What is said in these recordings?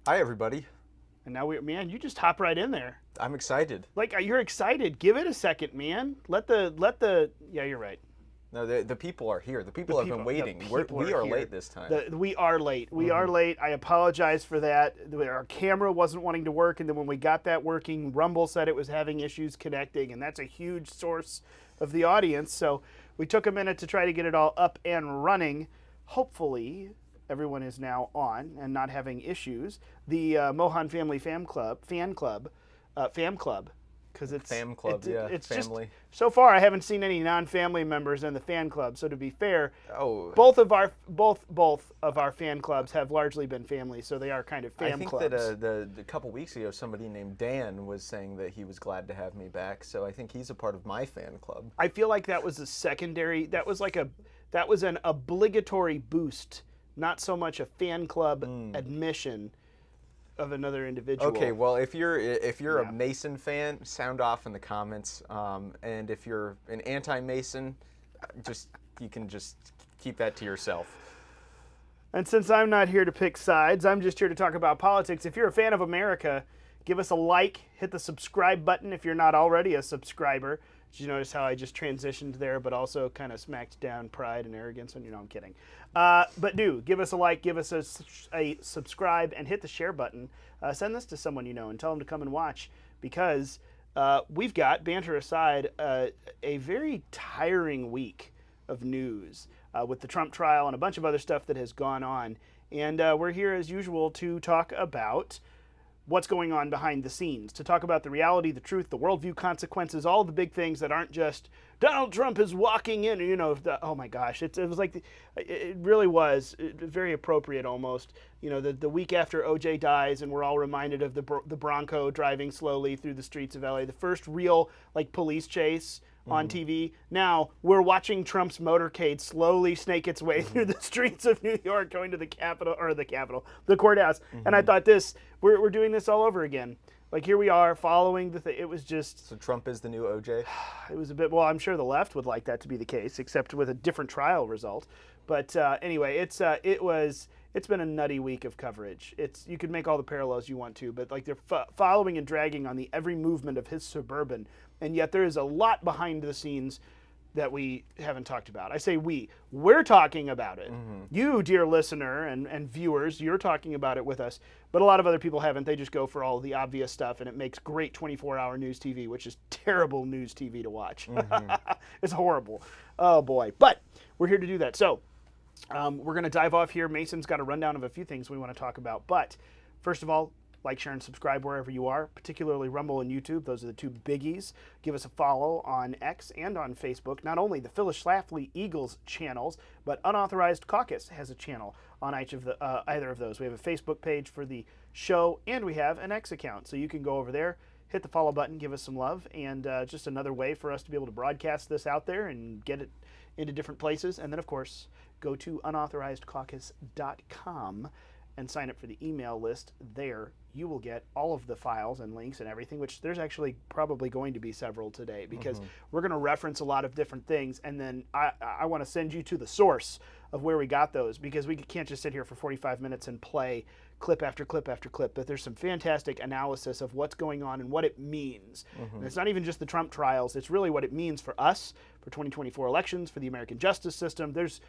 Hi, everybody. And now man, you just hop right in there. I'm excited. Like you're excited. Give it a second, man. Yeah, you're right. No, the people are here. The The people have been people, the waiting. people We are are here. late this time. We are late. We are late. I apologize for that. Our camera wasn't wanting to work, and then when we got that working, Rumble said it was having issues connecting, and that's a huge source of the audience. So we took a minute to try to get it all up and running. Hopefully, everyone is now on and not having issues. The Mohan Family Fan Club, because Fam club, it's family. just so far I haven't seen any non-family members in the fan club. So to be fair, Oh, both of our fan clubs have largely been family, so they are kind of I fam think clubs. that a couple weeks ago, somebody named Dan was saying that he was glad to have me back. So I think he's a part of my fan club. I feel like that was a secondary. That was an obligatory boost, not so much a fan club admission of another individual. Okay, well, if you're Yeah. a Mason fan, sound off in the comments. And if you're an anti-Mason, you can just keep that to yourself. And since I'm not here to pick sides, I'm just here to talk about politics. If you're a fan of America, give us a like, hit the subscribe button if you're not already a subscriber. Did you notice how I just transitioned there, but also kind of smacked down pride and arrogance? And I'm kidding. But do give us a like, give us a subscribe, and hit the share button. Send this to someone you know and tell them to come and watch, because we've got, banter aside, a very tiring week of news with the Trump trial and a bunch of other stuff that has gone on. And we're here as usual to talk about what's going on behind the scenes, to talk about the reality, the truth, the worldview consequences, all the big things that aren't just Donald Trump is walking in. Oh my gosh, it was like it really was very appropriate almost. The week after OJ dies, and we're all reminded of the Bronco driving slowly through the streets of LA, the first real police chase on TV. Now we're watching Trump's motorcade slowly snake its way through the streets of New York, going to the the courthouse. And I thought, we're doing this all over again. Like, here we are following the thing. It was just, So Trump is the new OJ. it was a bit, well, I'm sure the left would like that to be the case, except with a different trial result. But anyway, it's been a nutty week of coverage. You could make all the parallels you want to, but they're following and dragging on the every movement of his Suburban, and yet there is a lot behind the scenes that we haven't talked about. I say we're talking about it. You, dear listener and viewers, you're talking about it with us, but a lot of other people haven't. They just go for all the obvious stuff, and it makes great 24-hour news TV, which is terrible news TV to watch. It's horrible. Oh boy. But we're here to do that. So we're going to dive off here. Mason's got a rundown of a few things we want to talk about. But first of all, like, share, and subscribe wherever you are, particularly Rumble and YouTube. Those are the two biggies. Give us a follow on X and on Facebook. Not only the Phyllis Schlafly Eagles channels, but Unauthorized Caucus has a channel on either of those. We have a Facebook page for the show, and we have an X account. So you can go over there, hit the follow button, give us some love, and just another way for us to be able to broadcast this out there and get it into different places. And then, of course, go to unauthorizedcaucus.com and sign up for the email list there. You will get all of the files and links and everything, which there's actually probably going to be several today, because we're going to reference a lot of different things, and then I want to send you to the source of where we got those, because we can't just sit here for 45 minutes and play clip after clip after clip, but there's some fantastic analysis of what's going on and what it means. And it's not even just the Trump trials, it's really what it means for us, for 2024 elections, for the American justice system. There's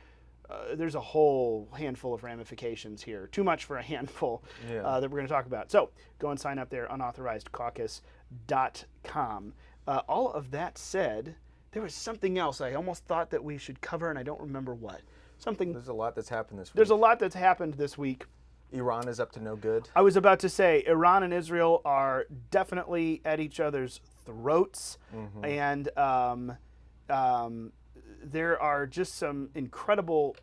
a whole handful of ramifications here. Too much for a handful that we're going to talk about. So go and sign up there, unauthorizedcaucus.com. All of that said, there was something else I almost thought that we should cover, and I don't remember what. There's a lot that's happened this week. There's a lot that's happened this week. Iran is up to no good. I was about to say, Iran and Israel are definitely at each other's throats, and there are just incredible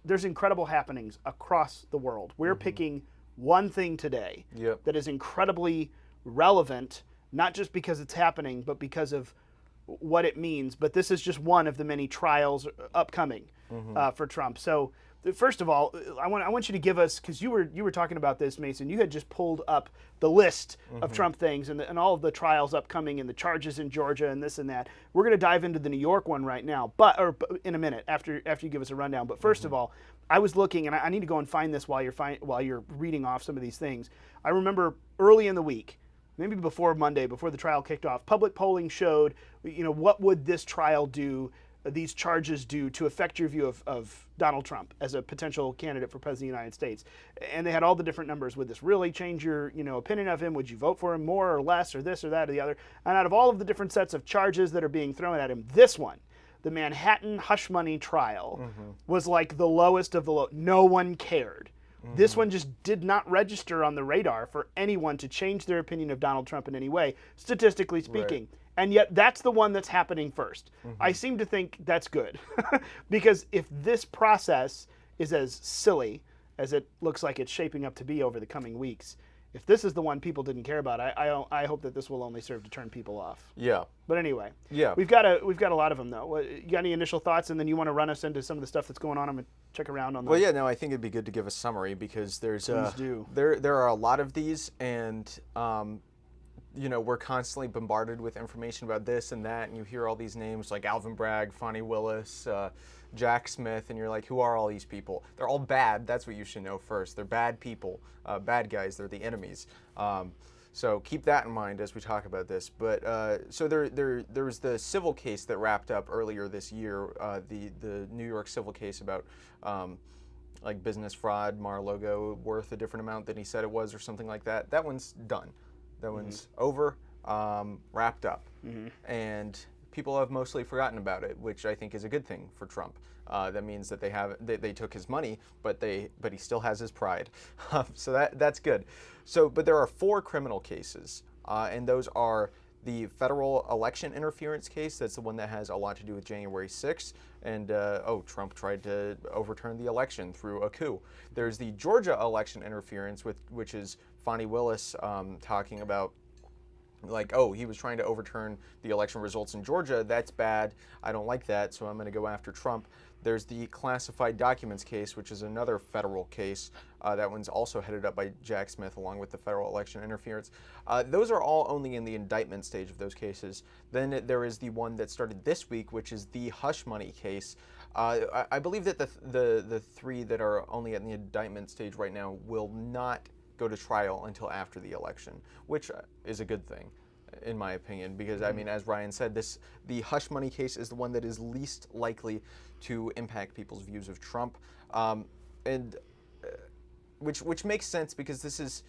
happenings across the world. We're picking one thing today that is incredibly relevant, not just because it's happening, but because of what it means. But this is just one of the many trials upcoming for Trump. So First of all, I want you to give us, because you were talking about this, Mason. You had just pulled up the list of Trump things and all of the trials upcoming and the charges in Georgia and this and that. We're going to dive into the New York one right now, or in a minute after you give us a rundown. But first of all, I was looking, and I need to go and find this while you're reading off some of these things. I remember early in the week, maybe before Monday, before the trial kicked off, public polling showed, what would this trial do, these charges do to affect your view of Donald Trump as a potential candidate for president of the United States. And they had all the different numbers. Would this really change your opinion of him? Would you vote for him more or less, or this or that or the other? And out of all of the different sets of charges that are being thrown at him, this one, the Manhattan hush money trial, was like the lowest of the low. No one cared. This one just did not register on the radar for anyone to change their opinion of Donald Trump in any way, statistically speaking. Right. And yet that's the one that's happening first. I seem to think that's good. Because if this process is as silly as it looks like it's shaping up to be over the coming weeks, if this is the one people didn't care about, I hope that this will only serve to turn people off. Yeah. But anyway, yeah, we've got a lot of them though. You got any initial thoughts, and then you want to run us into some of the stuff that's going on? I'm gonna check around on. Well, yeah, no, I think it'd be good to give a summary because there are a lot of these, and we're constantly bombarded with information about this and that, and you hear all these names like Alvin Bragg, Fani Willis, Jack Smith, and you're like, who are all these people? They're all bad. That's what you should know first. They're bad people, bad guys. They're the enemies. So keep that in mind as we talk about this. But so there was the civil case that wrapped up earlier this year, the New York civil case about like business fraud, Mar-a-Lago worth a different amount than he said it was or something like that. That one's done. That one's over, wrapped up. And people have mostly forgotten about it, which I think is a good thing for Trump. That means that they took his money, but he still has his pride. So that's good. But there are 4 criminal cases, and those are the federal election interference case. That's the one that has a lot to do with January 6th. And Trump tried to overturn the election through a coup. There's the Georgia election interference, which is Fani Willis talking about, like, he was trying to overturn the election results in Georgia. That's bad. I don't like that, so I'm going to go after Trump. There's the classified documents case, which is another federal case. That one's also headed up by Jack Smith, along with the federal election interference. Those are all only in the indictment stage of those cases. Then there is the one that started this week, which is the hush money case. I believe that the 3 that are only at the indictment stage right now will not go to trial until after the election, which is a good thing, in my opinion, because I mean, as Ryan said, the hush money case is the one that is least likely to impact people's views of Trump, which makes sense because this is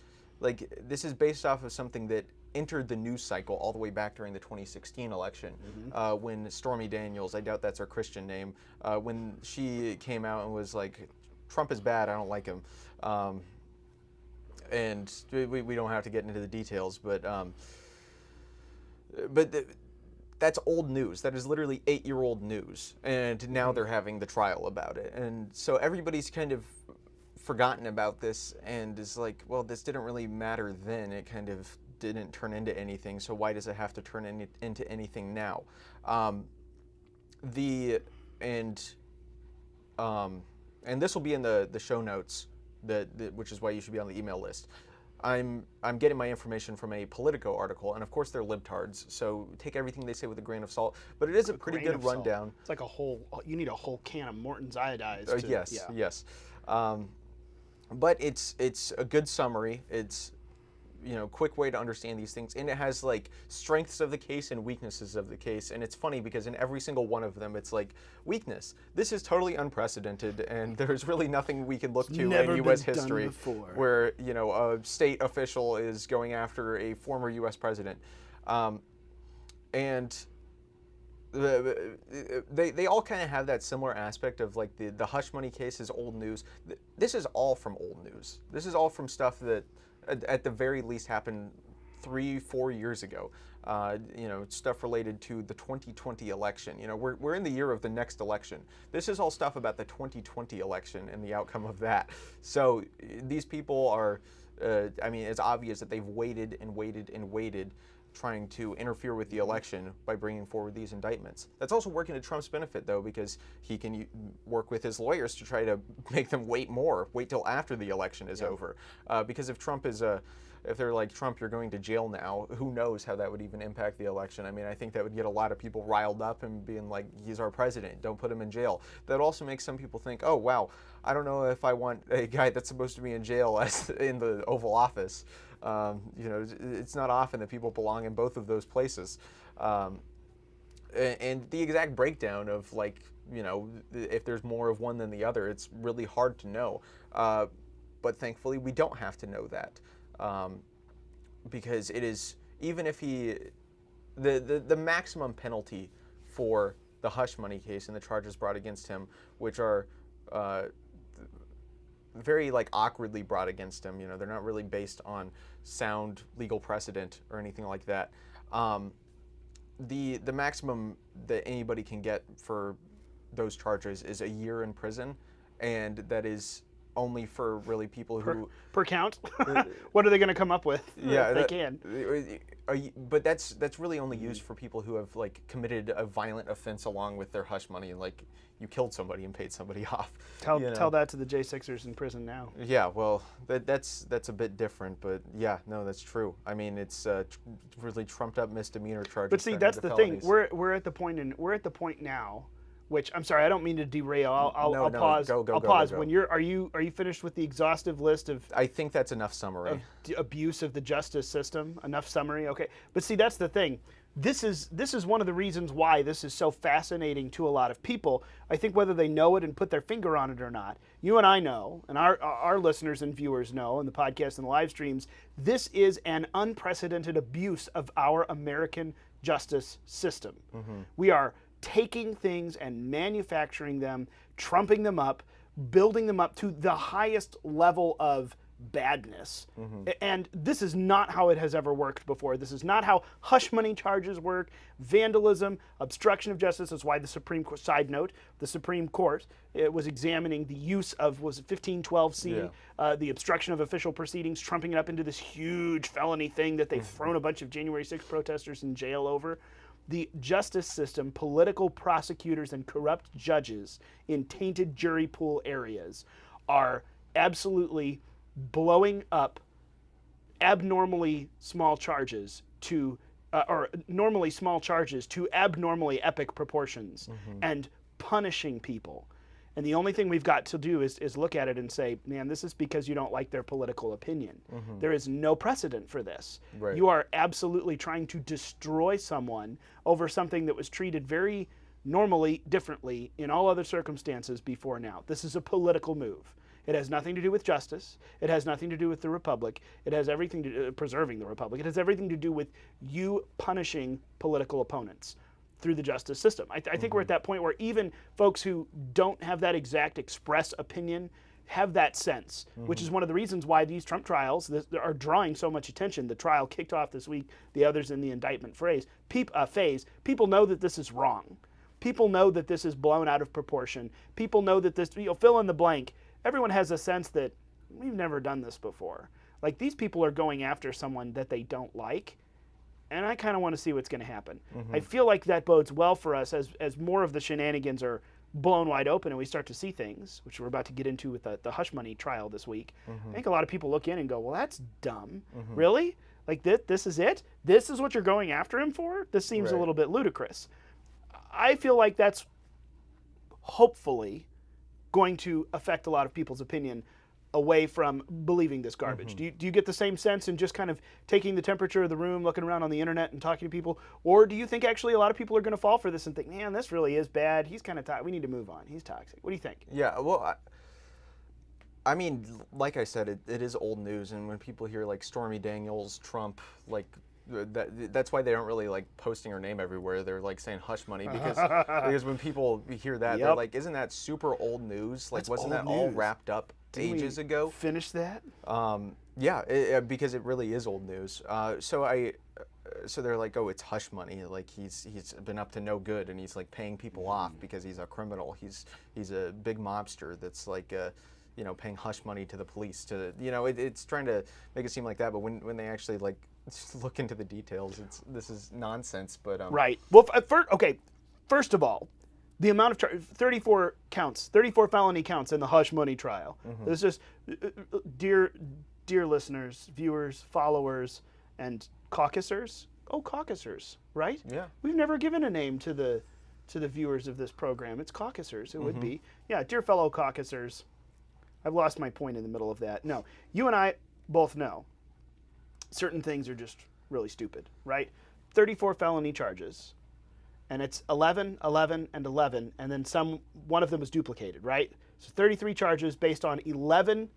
based off of something that entered the news cycle all the way back during the 2016 election, when Stormy Daniels, I doubt that's her Christian name, when she came out and was like, Trump is bad, I don't like him. And we don't have to get into the details, but that's old news. That is literally 8-year-old news, and now they're having the trial about it. And so everybody's kind of forgotten about this and is like, well, this didn't really matter then. It kind of didn't turn into anything, so why does it have to turn into anything now? And this will be in the show notes, which is why you should be on the email list. I'm getting my information from a Politico article, and of course they're libtards, so take everything they say with a grain of salt. But it is a pretty good rundown. Salt. It's like you need a whole can of Morton's iodized. Yes. But it's a good summary. It's quick way to understand these things, and it has like strengths of the case and weaknesses of the case. And it's funny because in every single one of them, it's like weakness. This is totally unprecedented, and there's really nothing we can look to in U.S. history where a state official is going after a former U.S. president, and they all kind of have that similar aspect of like the hush money case is old news. This is all from old news. This is all from stuff that at the very least happened 3-4 years ago. Stuff related to the 2020 election. We're in the year of the next election. This is all stuff about the 2020 election and the outcome of that. So these people are, it's obvious that they've waited and waited and waited trying to interfere with the election by bringing forward these indictments. That's also working to Trump's benefit, though, because he can work with his lawyers to try to make them wait till after the election is over. Because if Trump is if they're like, Trump, you're going to jail now, who knows how that would even impact the election. I mean, I think that would get a lot of people riled up and being like, he's our president, don't put him in jail. That also makes some people think, oh, wow, I don't know if I want a guy that's supposed to be in jail as in the Oval Office. You know, it's not often that people belong in both of those places. And the exact breakdown of, like, you know, if there's more of one than the other, it's really hard to know. But thankfully, we don't have to know that. Because it is, even if the maximum penalty for the hush money case and the charges brought against him, which are very like awkwardly brought against him, you know, they're not really based on sound legal precedent or anything like that. The maximum that anybody can get for those charges is a year in prison, and that is only for really people who per count. What are they going to come up with? Yeah, if they can. But that's really only used for people who have like committed a violent offense along with their hush money, like you killed somebody and paid somebody off. Tell that to the J6ers in prison now. Yeah, well, that's a bit different, but yeah, no, that's true. I mean, it's really trumped up misdemeanor charges. But see, that's the thing. We're at the point now. Which, I'm sorry, I don't mean to derail. I'll pause. Go, I'll pause. go. When are you finished with the exhaustive list of? I think that's enough summary. Of abuse of the justice system. Enough summary. Okay, but see, that's the thing. This is one of the reasons why this is so fascinating to a lot of people. I think whether they know it and put their finger on it or not, you and I know, and our listeners and viewers know, and the podcast and the live streams, this is an unprecedented abuse of our American justice system. Mm-hmm. We are taking things and manufacturing them, trumping them up, building them up to the highest level of badness. Mm-hmm. And this is not how it has ever worked before. This is not how hush money charges work, vandalism, obstruction of justice. That's why the Supreme Court, side note, the Supreme Court was examining the use of, was it 1512C, the obstruction of official proceedings, trumping it up into this huge felony thing that they've thrown a bunch of January 6th protesters in jail over. The justice system, political prosecutors, and corrupt judges in tainted jury pool areas are absolutely blowing up abnormally small charges to, or normally small charges to abnormally epic proportions, and punishing people. And the only thing we've got to do is look at it and say, man, this is because you don't like their political opinion. Mm-hmm. There is no precedent for this. Right. You are absolutely trying to destroy someone over something that was treated very normally differently in all other circumstances before now. This is a political move. It has nothing to do with justice. It has nothing to do with the Republic. It has everything to do preserving the Republic. It has everything to do with you punishing political opponents through the justice system. I think we're at that point where even folks who don't have that exact express opinion have that sense, which is one of the reasons why these Trump trials are drawing so much attention. The trial kicked off this week, the others in the indictment phase. People know that this is wrong. People know that this is blown out of proportion. People know that this, fill in the blank. Everyone has a sense that we've never done this before. Like, these people are going after someone that they don't like, and I kind of want to see what's going to happen. I feel like that bodes well for us as more of the shenanigans are blown wide open and we start to see things, which we're about to get into with the hush money trial this week. I think a lot of people look in and go, well, that's dumb. Really? Like, this is it? This is what you're going after him for? This seems a little bit ludicrous. I feel like that's hopefully going to affect a lot of people's opinion away from believing this garbage. Do you get the same sense in just kind of taking the temperature of the room, looking around on the internet and talking to people? Or do you think actually a lot of people are going to fall for this and think, man, this really is bad. He's kind of toxic. We need to move on. He's toxic. What do you think? Yeah, well, I mean, like I said, it is old news. And when people hear like Stormy Daniels, Trump, like, that's why they don't really like posting her name everywhere. They're like saying hush money because when people hear that, they're like, isn't that super old news? Like, wasn't that all wrapped up ages ago? Finish that? Yeah, because it really is old news. So they're like, oh, it's hush money. Like, he's been up to no good, and he's like paying people off because he's a criminal. He's a big mobster that's like paying hush money to the police. It's trying to make it seem like that. But when they actually like Just look into the details. This is nonsense, but Right. Well, first of all, the amount of 34 counts, 34 felony counts in the hush money trial. This is dear listeners, viewers, followers, and caucusers. Oh, caucusers, right? Yeah. We've never given a name to the viewers of this program. It's caucusers. It would be. Yeah, dear fellow caucusers. I've lost my point in the middle of that. No, you and I both know certain things are just really stupid, right? 34 felony charges, and it's 11, 11, and 11, and then one of them was duplicated, right? So 33 charges based on 11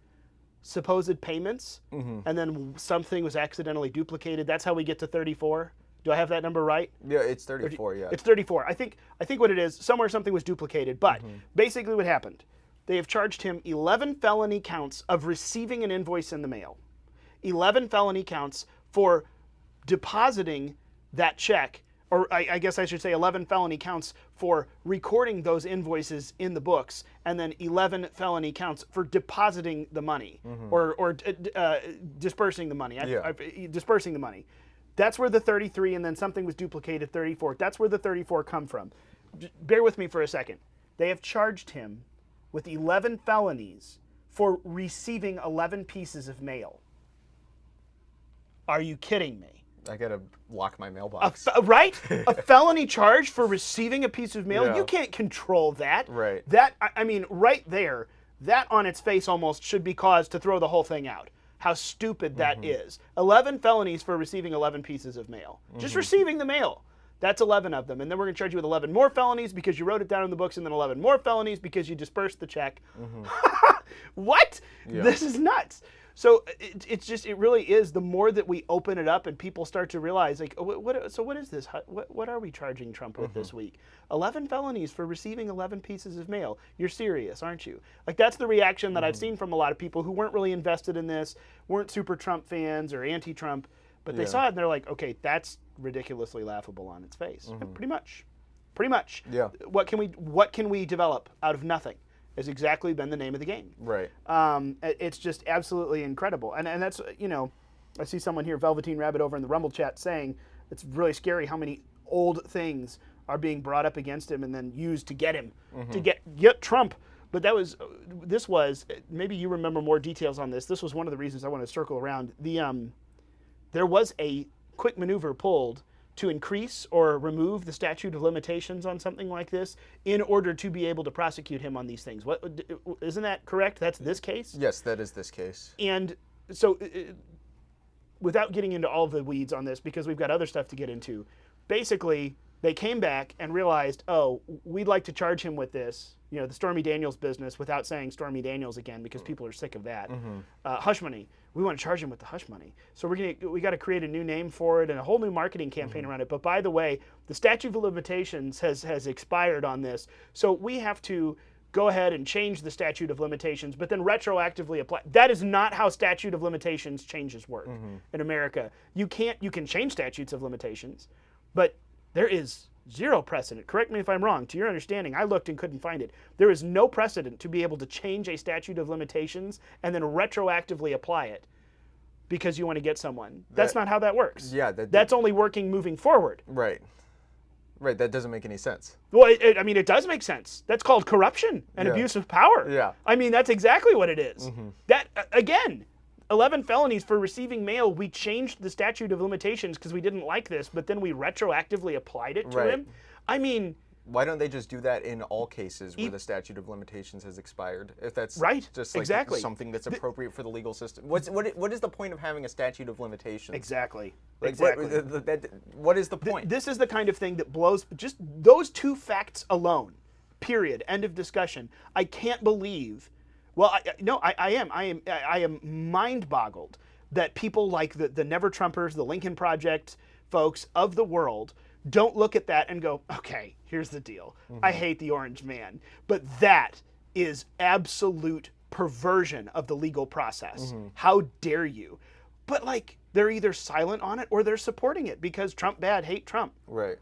supposed payments, and then something was accidentally duplicated. That's how we get to 34. Do I have that number right? Yeah, it's 34, yeah. It's 34. I think what it is, somewhere something was duplicated, but basically what happened, they have charged him 11 felony counts of receiving an invoice in the mail, 11 felony counts for depositing that check, or I guess I should say 11 felony counts for recording those invoices in the books, and then 11 felony counts for depositing the money, or dispersing the money. Dispersing the money. That's where the 33 and then something was duplicated, 34. That's where the 34 come from. Bear with me for a second. They have charged him with 11 felonies for receiving 11 pieces of mail. Are you kidding me? I gotta lock my mailbox. Right? A felony charge for receiving a piece of mail? Yeah. You can't control that. Right. That, I mean, right there, that on its face almost should be cause to throw the whole thing out. How stupid that is. 11 felonies for receiving 11 pieces of mail. Just receiving the mail. That's 11 of them. And then we're going to charge you with 11 more felonies because you wrote it down in the books, and then 11 more felonies because you dispersed the check. What? Yeah. This is nuts. So it really is, the more that we open it up and people start to realize, like, what is this? What are we charging Trump with this week? 11 felonies for receiving 11 pieces of mail. You're serious, aren't you? Like, that's the reaction that I've seen from a lot of people who weren't really invested in this, weren't super Trump fans or anti-Trump, but they saw it and they're like, okay, that's ridiculously laughable on its face. Pretty much. Yeah. What can we develop out of nothing? Has exactly been the name of the game. Right. It's just absolutely incredible. And that's, I see someone here, Velveteen Rabbit, over in the Rumble chat saying it's really scary how many old things are being brought up against him and then used to get him, to get Trump. But this was, maybe you remember more details on this. This was one of the reasons I wanted to circle around. There was a quick maneuver pulled to increase or remove the statute of limitations on something like this in order to be able to prosecute him on these things. Isn't that correct? That's this case? Yes, that is this case. And so, without getting into all the weeds on this, because we've got other stuff to get into, basically, they came back and realized, oh, we'd like to charge him with this, the Stormy Daniels business, without saying Stormy Daniels again, because people are sick of that. Hush money. We want to charge him with the hush money. So we got to create a new name for it and a whole new marketing campaign around it. But by the way, the statute of limitations has expired on this. So we have to go ahead and change the statute of limitations, but then retroactively apply. That is not how statute of limitations changes work in America. You can change statutes of limitations, but there is zero precedent. Correct me if I'm wrong. To your understanding, I looked and couldn't find it. There is no precedent to be able to change a statute of limitations and then retroactively apply it because you want to get someone. That's not how that works. Yeah. That's only working moving forward. Right. Right. That doesn't make any sense. Well, it does make sense. That's called corruption and abuse of power. Yeah. I mean, that's exactly what it is. That, again, 11 felonies for receiving mail. We changed the statute of limitations because we didn't like this, but then we retroactively applied it to him. I mean, why don't they just do that in all cases where the statute of limitations has expired? If that's just like something that's appropriate for the legal system. What is the point of having a statute of limitations? Exactly. Like, what is the point? This is the kind of thing that blows. Just those two facts alone. Period. End of discussion. I can't believe. Well, I am mind-boggled that people like the Never Trumpers, the Lincoln Project folks of the world don't look at that and go, okay, here's the deal. I hate the orange man. But that is absolute perversion of the legal process. How dare you? But they're either silent on it or they're supporting it because Trump bad, hate Trump. Right.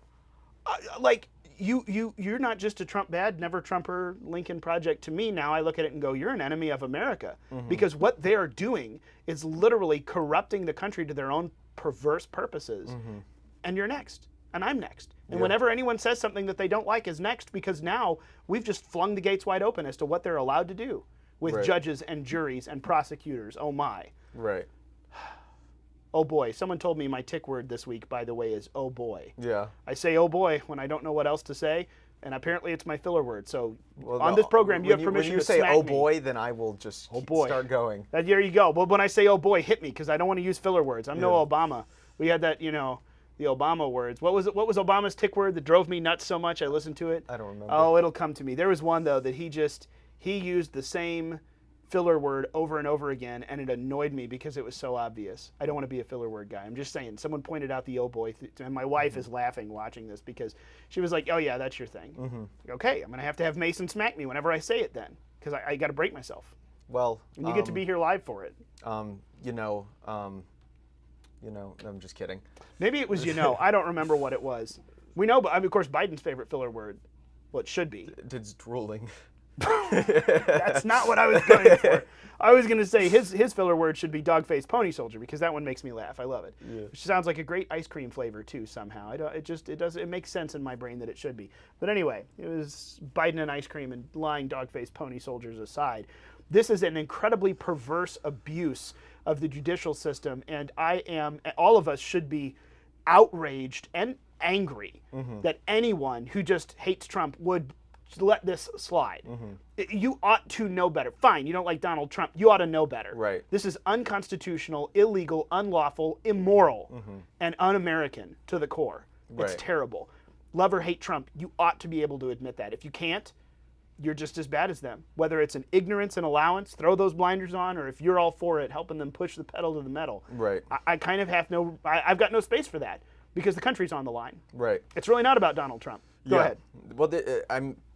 You're not just a Trump bad, Never Trumper, Lincoln Project. To me now, I look at it and go, you're an enemy of America. Because what they are doing is literally corrupting the country to their own perverse purposes. And you're next, and I'm next. And whenever anyone says something that they don't like is next, because now we've just flung the gates wide open as to what they're allowed to do with judges and juries and prosecutors. Oh my. Right. Oh boy. Someone told me my tick word this week, by the way, is oh boy. Yeah. I say oh boy when I don't know what else to say, and apparently it's my filler word. So on this program, you have permission to smack me. When you say oh boy, then I will just start going. There you go. But when I say oh boy, hit me, because I don't want to use filler words. I'm no Obama. We had that, you know, the Obama words. What was it? What was Obama's tick word that drove me nuts so much I listened to it? I don't remember. Oh, it'll come to me. There was one, though, that he used the same filler word over and over again, and it annoyed me because it was so obvious. I don't want to be a filler word guy. I'm just saying. Someone pointed out the oh boy, and my wife is laughing watching this because she was like, oh yeah, that's your thing. Okay, I'm going to have Mason smack me whenever I say it then, because I got to break myself. Well, and you get to be here live for it. I'm just kidding. Maybe it was, I don't remember what it was. We know, but of course, Biden's favorite filler word, well, it should be. It's drooling. That's not what I was going for. I was going to say his filler word should be dog-faced pony soldier, because that one makes me laugh. I love it. Yeah. Which sounds like a great ice cream flavor too somehow. It makes sense in my brain that it should be. But anyway, it was Biden and ice cream, and lying dog-faced pony soldiers aside. This is an incredibly perverse abuse of the judicial system, and all of us should be outraged and angry that anyone who just hates Trump would let this slide. You ought to know better. Fine, you don't like Donald Trump. You ought to know better. Right. This is unconstitutional, illegal, unlawful, immoral, and un-American to the core. It's terrible. Love or hate Trump, you ought to be able to admit that. If you can't, you're just as bad as them. Whether it's an ignorance and allowance, throw those blinders on, or if you're all for it, helping them push the pedal to the metal. Right. I kind of I've got no space for that, because the country's on the line. Right. It's really not about Donald Trump. Go ahead. Well, the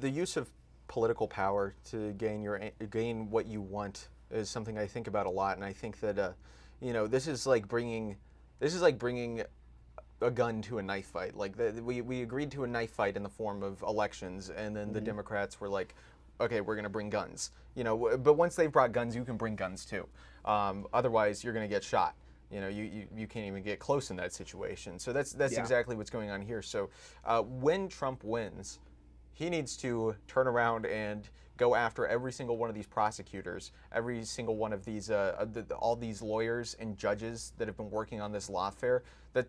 use of political power to gain what you want is something I think about a lot, and I think that this is like bringing a gun to a knife fight. Like we agreed to a knife fight in the form of elections, and then the Democrats were like, okay, we're going to bring guns. But once they've brought guns, you can bring guns too. Otherwise, you're going to get shot. You can't even get close in that situation. So that's exactly what's going on here. So when Trump wins, he needs to turn around and go after every single one of these prosecutors, every single one of these, all these lawyers and judges that have been working on this lawfare.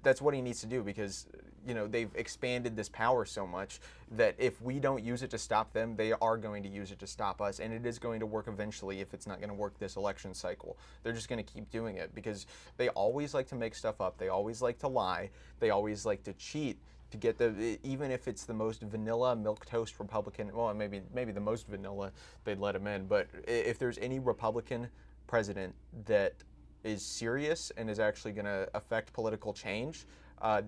That's what he needs to do, because they've expanded this power so much that if we don't use it to stop them, they are going to use it to stop us, and it is going to work eventually. If it's not going to work this election cycle, they're just going to keep doing it, because they always like to make stuff up. They always like to lie. They always like to cheat to get even if it's the most vanilla milquetoast Republican, well, maybe the most vanilla, they'd let him in. But if there's any Republican president that is serious and is actually going to affect political change,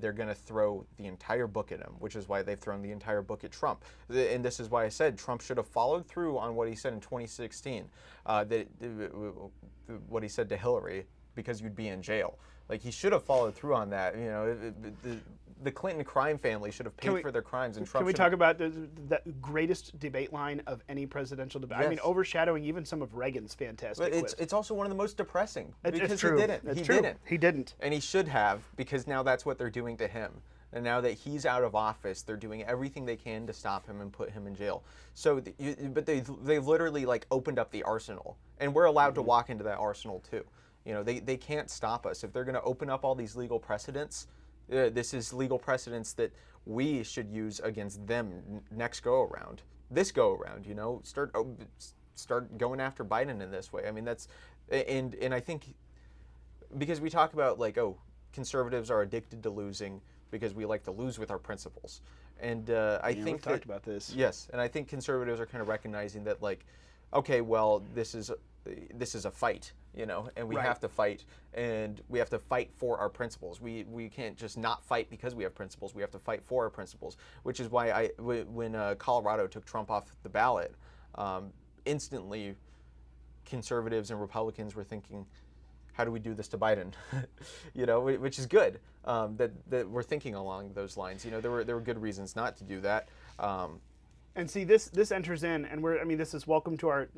they're going to throw the entire book at him, which is why they've thrown the entire book at Trump. And this is why I said Trump should have followed through on what he said in 2016, what he said to Hillary, because you'd be in jail. Like, he should have followed through on that. The Clinton crime family should have paid for their crimes, and Trump. Can we talk about the greatest debate line of any presidential debate? Yes. I mean, overshadowing even some of Reagan's fantastic. But it's also one of the most depressing, because it's true. He didn't. It's true. He didn't, and he should have, because now that's what they're doing to him. And now that he's out of office, they're doing everything they can to stop him and put him in jail. So, but they've literally like opened up the arsenal, and we're allowed to walk into that arsenal too. They can't stop us if they're going to open up all these legal precedents. This is legal precedents that we should use against them next go around. This go around, start going after Biden in this way. I mean, that's and I think because we talk about like, conservatives are addicted to losing because we like to lose with our principles. And I think we've talked about this. Yes, and I think conservatives are kind of recognizing that, like, okay, well, this is a fight, and we have to fight, and we have to fight for our principles. We can't just not fight because we have principles. We have to fight for our principles, which is why when Colorado took Trump off the ballot, instantly conservatives and Republicans were thinking, how do we do this to Biden? Which is good, that we're thinking along those lines. There were good reasons not to do that. And see, this enters in, and this is welcome to our,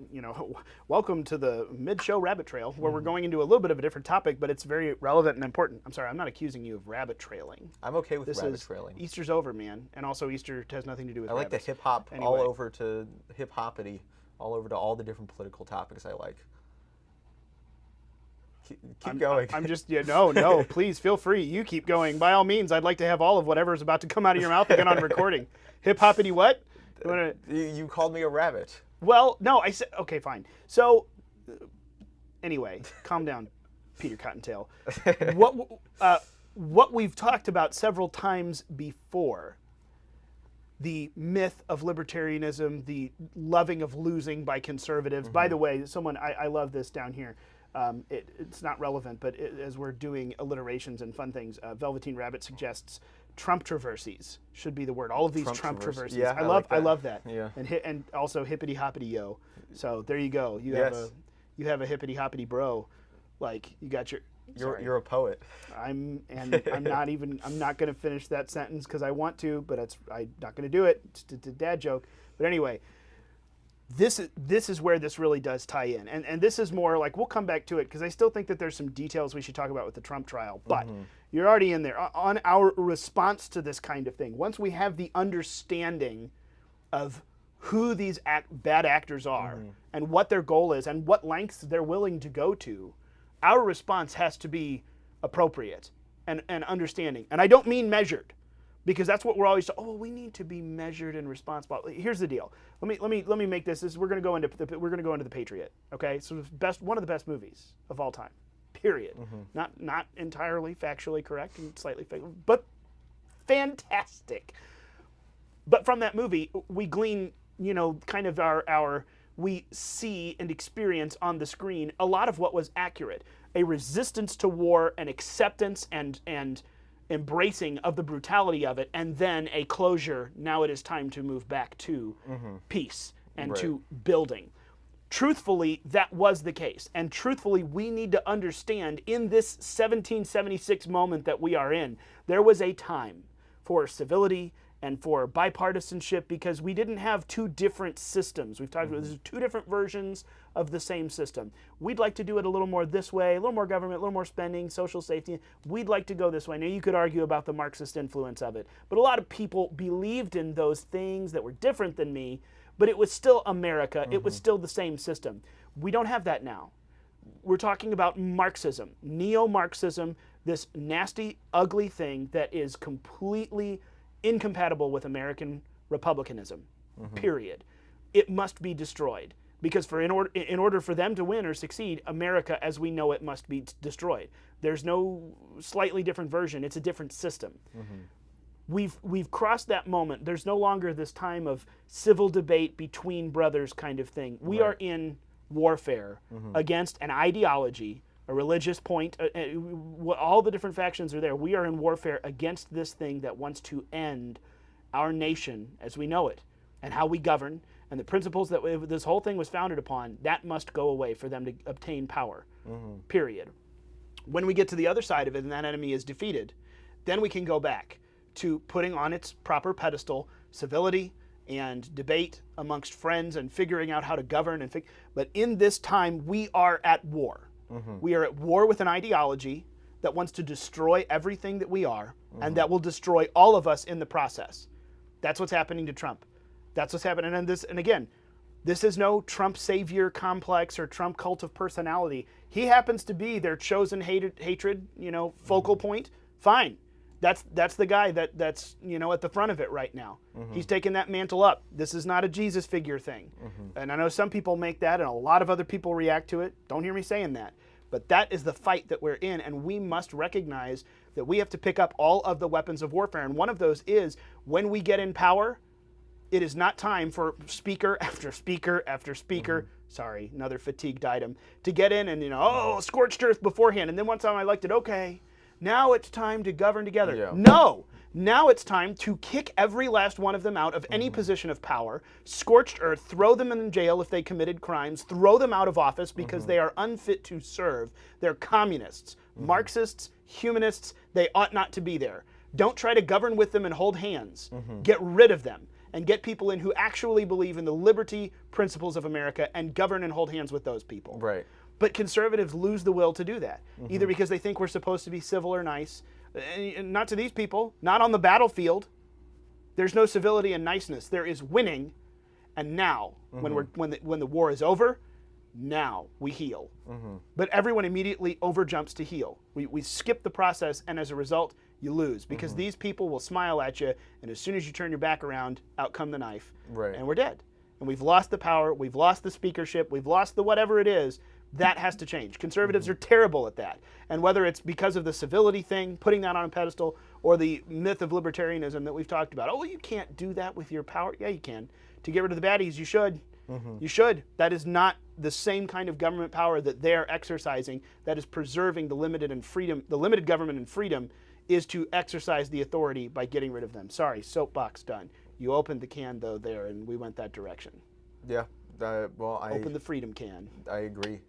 welcome to the mid-show rabbit trail, where we're going into a little bit of a different topic, but it's very relevant and important. I'm sorry, I'm not accusing you of rabbit trailing. I'm okay with rabbit trailing. Easter's over, man, and also Easter has nothing to do with I like rabbits. the hip-hop all over to hip-hoppity, all over to all the different political topics I like. Keep going. I'm just, no, please feel free. You keep going. By all means, I'd like to have all of whatever is about to come out of your mouth again on recording. Hip-hoppity what? You called me a rabbit. Well, no, I said, okay, fine. So, anyway, calm down, Peter Cottontail. What we've talked about several times before, the myth of libertarianism, the loving of losing by conservatives. By the way, I love this down here. It's not relevant, but as we're doing alliterations and fun things, Velveteen Rabbit suggests Trump-traversies should be the word. All of these Trump-traversies. Yeah, I love that. Yeah. And also hippity hoppity yo. So there you go. You have a hippity hoppity bro. Like you got your. You're a poet. I'm not going to finish that sentence because I want to, but I'm not going to do it. It's a dad joke. But anyway. This is where this really does tie in. And this is more like, we'll come back to it because I still think that there's some details we should talk about with the Trump trial. But you're already in there. On our response to this kind of thing, once we have the understanding of who these bad actors are and what their goal is and what lengths they're willing to go to, our response has to be appropriate and understanding. And I don't mean measured. Because that's what we're always. Oh, we need to be measured and responsible. Here's the deal. Let me make this. We're going to go into the Patriot. Okay, so one of the best movies of all time. Period. Not entirely factually correct and slightly fake, but fantastic. But from that movie, we glean, kind of we see and experience on the screen a lot of what was accurate. A resistance to war, an acceptance and embracing of the brutality of it, and then a closure. Now it is time to move back to peace and to building. Truthfully, that was the case. And truthfully, we need to understand in this 1776 moment that we are in, there was a time for civility and for bipartisanship because we didn't have two different systems. We've talked about this, two different versions of the same system. We'd like to do it a little more this way, a little more government, a little more spending, social safety. We'd like to go this way. Now, you could argue about the Marxist influence of it, but a lot of people believed in those things that were different than me, but it was still America. It was still the same system. We don't have that now. We're talking about Marxism, neo-Marxism, this nasty, ugly thing that is completely incompatible with American republicanism, period. It must be destroyed because in order for them to win or succeed, America as we know it must be destroyed. There's no slightly different version. It's a different system. We've crossed that moment. There's no longer this time of civil debate between brothers kind of thing. We are in warfare against an ideology, a religious point, all the different factions are there. We are in warfare against this thing that wants to end our nation as we know it and how we govern and the principles that this whole thing was founded upon. That must go away for them to obtain power, period. When we get to the other side of it and that enemy is defeated, then we can go back to putting on its proper pedestal civility and debate amongst friends and figuring out how to govern. But in this time, we are at war. We are at war with an ideology that wants to destroy everything that we are, and that will destroy all of us in the process. That's what's happening to Trump. That's what's happening. And again, this is no Trump savior complex or Trump cult of personality. He happens to be their chosen hatred, focal point. Fine. That's the guy that's at the front of it right now. He's taking that mantle up. This is not a Jesus figure thing. And I know some people make that and a lot of other people react to it. Don't hear me saying that. But that is the fight that we're in, and we must recognize that we have to pick up all of the weapons of warfare. And one of those is when we get in power, it is not time for speaker after speaker after speaker. Sorry, another fatigued item. To get in and, scorched earth beforehand. And then one time I liked it, okay. Now it's time to govern together. Yeah. No, now it's time to kick every last one of them out of any position of power, scorched earth, throw them in jail if they committed crimes, throw them out of office because they are unfit to serve. They're communists, Marxists, humanists. They ought not to be there. Don't try to govern with them and hold hands. Get rid of them. and get people in who actually believe in the liberty principles of America and govern and hold hands with those people. Right. But conservatives lose the will to do that, either because they think we're supposed to be civil or nice. And not to these people, not on the battlefield. There's no civility and niceness. There is winning, and now, when the war is over, now we heal. But everyone immediately overjumps to heal. We skip the process, and as a result, you lose because these people will smile at you, and as soon as you turn your back around, out come the knife, and we're dead. And we've lost the power, we've lost the speakership, we've lost the whatever it is. That has to change. Conservatives are terrible at that. And whether it's because of the civility thing, putting that on a pedestal, or the myth of libertarianism that we've talked about. Oh, well, you can't do that with your power. Yeah, you can. To get rid of the baddies, you should. You should. That is not the same kind of government power that they're exercising. That is preserving the limited government and freedom is to exercise the authority by getting rid of them. Sorry, soapbox done. You opened the can, though, there, and we went that direction. Yeah. Open the freedom can. I agree.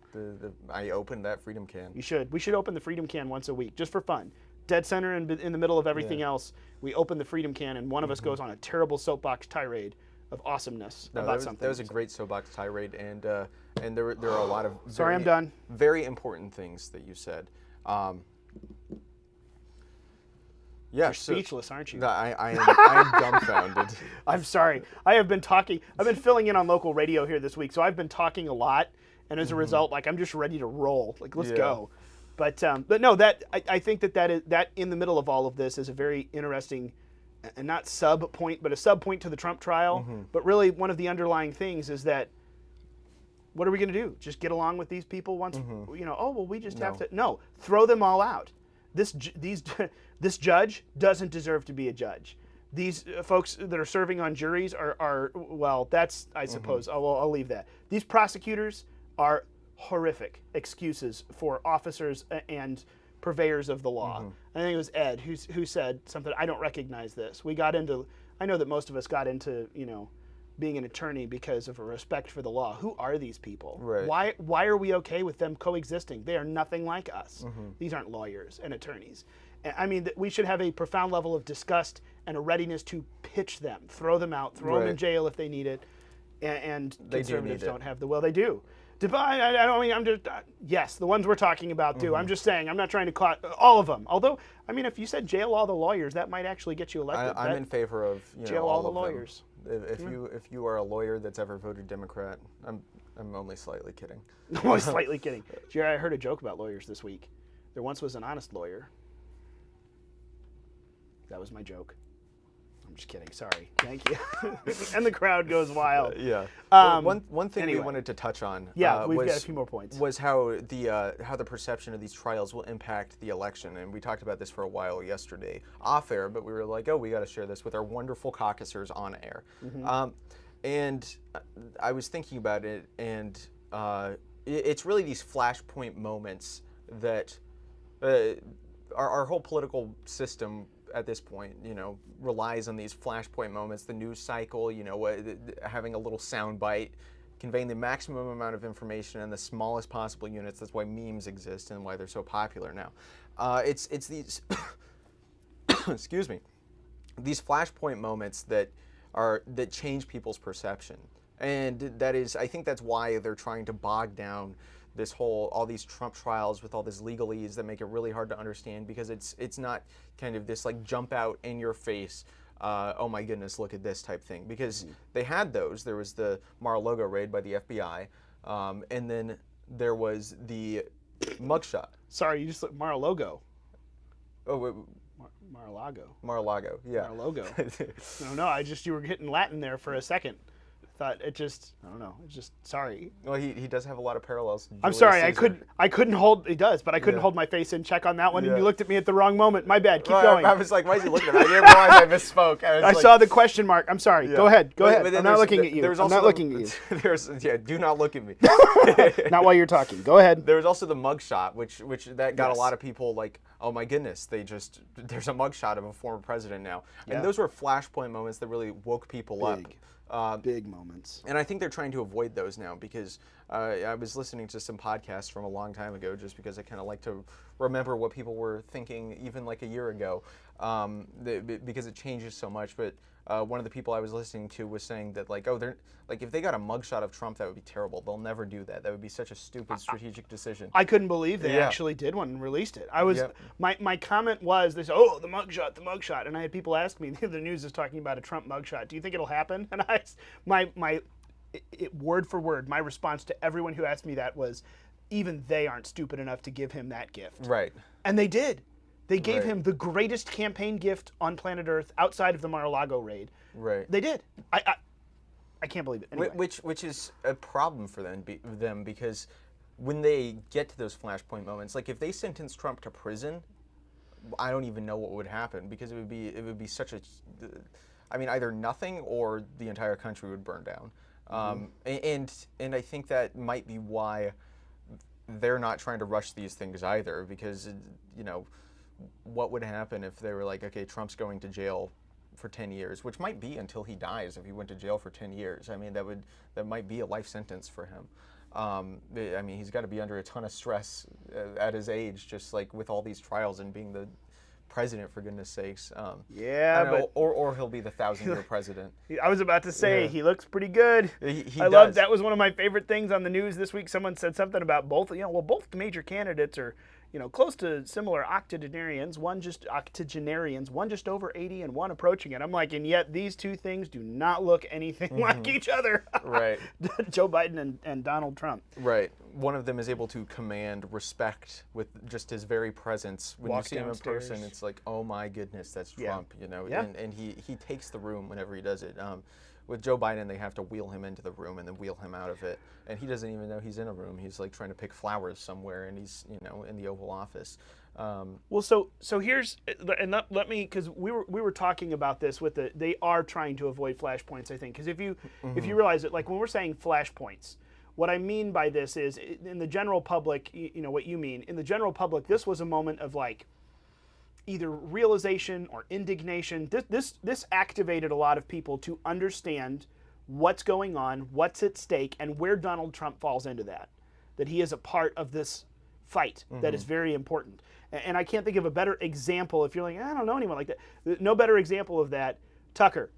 I opened that freedom can. You should. We should open the freedom can once a week, just for fun. Dead center in the middle of everything else. We open the freedom can, and one of us goes on a terrible soapbox tirade of awesomeness about something. That was a great soapbox tirade, and there are a lot of I'm done. Very important things that you said. Yeah, You're speechless, aren't you? I am dumbfounded. I'm sorry. I have been talking. I've been filling in on local radio here this week, so I've been talking a lot, and as a result, I'm just ready to roll. Let's go. But no, I think that in the middle of all of this is a very interesting, and not sub point, but a sub point to the Trump trial. But really, one of the underlying things is that, what are we going to do? Just get along with these people once? Oh well, we just have to throw them all out. This judge doesn't deserve to be a judge. These folks that are serving on juries are well, that's, I suppose, I'll leave that. These prosecutors are horrific excuses for officers and purveyors of the law. I think it was Ed who said something, I don't recognize this. I know that most of us got into, being an attorney because of a respect for the law. Who are these people? Right. Why are we okay with them coexisting? They are nothing like us. These aren't lawyers and attorneys. I mean, we should have a profound level of disgust and a readiness to pitch them, throw them out, throw them in jail if they need it. And conservatives don't have the will. They do. Yes, the ones we're talking about do. I'm just saying, I'm not trying to call all of them. Although, if you said jail all the lawyers, that might actually get you elected. I'm in favor of jail all the lawyers. If you are a lawyer that's ever voted Democrat, I'm only slightly kidding. Only slightly kidding. Jerry, I heard a joke about lawyers this week. There once was an honest lawyer. That was my joke. I'm just kidding. Sorry. Thank you. And the crowd goes wild. Yeah. One thing we wanted to touch on. We've got a few more points. Was how the perception of these trials will impact the election, and we talked about this for a while yesterday, off air. But we were like, we got to share this with our wonderful caucusers on air. And I was thinking about it, and it's really these flashpoint moments that our whole political system at this point, relies on these flashpoint moments, the news cycle, having a little sound bite, conveying the maximum amount of information in the smallest possible units. That's why memes exist and why they're so popular now. It's these, excuse me, these flashpoint moments that change people's perception. And I think that's why they're trying to bog down all these Trump trials with all this legalese that make it really hard to understand, because it's not kind of this jump out in your face, oh my goodness, look at this type thing. Because they had those. There was the Mar-a-Lago raid by the FBI, and then there was the mugshot. Sorry, you just looked Mar-a-Lago. Oh, wait. Mar-a-Lago. Mar-a-Lago, yeah. Mar-a-Lago. No, you were hitting Latin there for a second. Thought I don't know. Sorry. Well, he does have a lot of parallels. I'm sorry. I couldn't hold. He does, but I couldn't hold my face in check on that one. And you looked at me at the wrong moment. My bad. Keep going. I was like, why is he looking at me? I didn't realize I misspoke. I saw the question mark. I'm sorry. Yeah. Go ahead. I'm not looking at you. I'm not looking at you. Do not look at me. Not while you're talking. Go ahead. There was also the mugshot, which that got a lot of people like, oh my goodness, there's a mugshot of a former president now. And those were flashpoint moments that really woke people up. Big moments. And I think they're trying to avoid those now, because I was listening to some podcasts from a long time ago, just because I kind of like to remember what people were thinking even like a year ago, because it changes so much. But one of the people I was listening to was saying that like, oh, they're like, if they got a mugshot of Trump, that would be terrible. They'll never do that. That would be such a stupid strategic decision. I couldn't believe they actually did one and released it. I was my comment was, they said, oh, the mugshot, and I had people ask me, the news is talking about a Trump mugshot. Do you think it'll happen? And word for word, my response to everyone who asked me that was, even they aren't stupid enough to give him that gift. Right. And they did. They gave him the greatest campaign gift on planet Earth outside of the Mar-a-Lago raid. Right. They did. I can't believe it. Anyway. Which is a problem for them because when they get to those flashpoint moments, like if they sentence Trump to prison, I don't even know what would happen because it would be such a, I mean, either nothing or the entire country would burn down. And I think that might be why they're not trying to rush these things either, because you know, what would happen if they were like, okay, Trump's going to jail for 10 years, which might be until he dies if he went to jail for 10 years. I mean, that might be a life sentence for him. I mean, he's got to be under a ton of stress at his age, just like with all these trials and being the president, for goodness sakes. Or he'll be the 1,000-year president. I was about to say, he looks pretty good. He loved that. Was one of my favorite things on the news this week. Someone said something about both, both the major candidates are, close to similar octogenarians, one just over 80 and one approaching it. I'm like, and yet these two things do not look anything like each other. Right. Joe Biden and Donald Trump. Right. One of them is able to command respect with just his very presence. When you see him in person, it's like, oh my goodness, that's Trump, and he takes the room whenever he does it. With Joe Biden, they have to wheel him into the room and then wheel him out of it. And he doesn't even know he's in a room. He's like trying to pick flowers somewhere, and he's, in the Oval Office. Well, so here's, and let me, because we were talking about this with they are trying to avoid flashpoints, I think. Because if you realize it, like when we're saying flashpoints, what I mean by this is, in the general public, what you mean, in the general public, this was a moment of like, either realization or indignation. This activated a lot of people to understand what's going on, what's at stake, and where Donald Trump falls into that. That he is a part of this fight that is very important. And I can't think of a better example. If you're like, I don't know anyone like that. No better example of that. Tucker.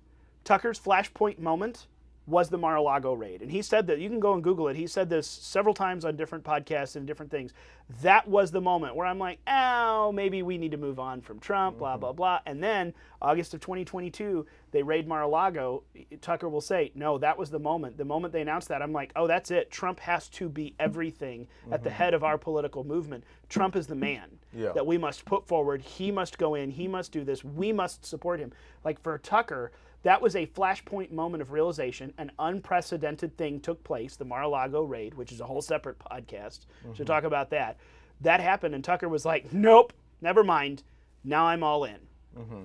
Tucker's flashpoint moment was the Mar-a-Lago raid. And he said that, you can go and Google it, he said this several times on different podcasts and different things. That was the moment where I'm like, oh, maybe we need to move on from Trump, blah, blah, blah. And then August of 2022, they raid Mar-a-Lago. Tucker will say, no, that was the moment. The moment they announced that, I'm like, oh, that's it. Trump has to be everything at the head of our political movement. Trump is the man that we must put forward. He must go in. He must do this. We must support him. Like for Tucker, that was a flashpoint moment of realization. An unprecedented thing took place, the Mar-a-Lago raid, which is a whole separate podcast to talk about that. That happened, and Tucker was like, nope, never mind. Now I'm all in.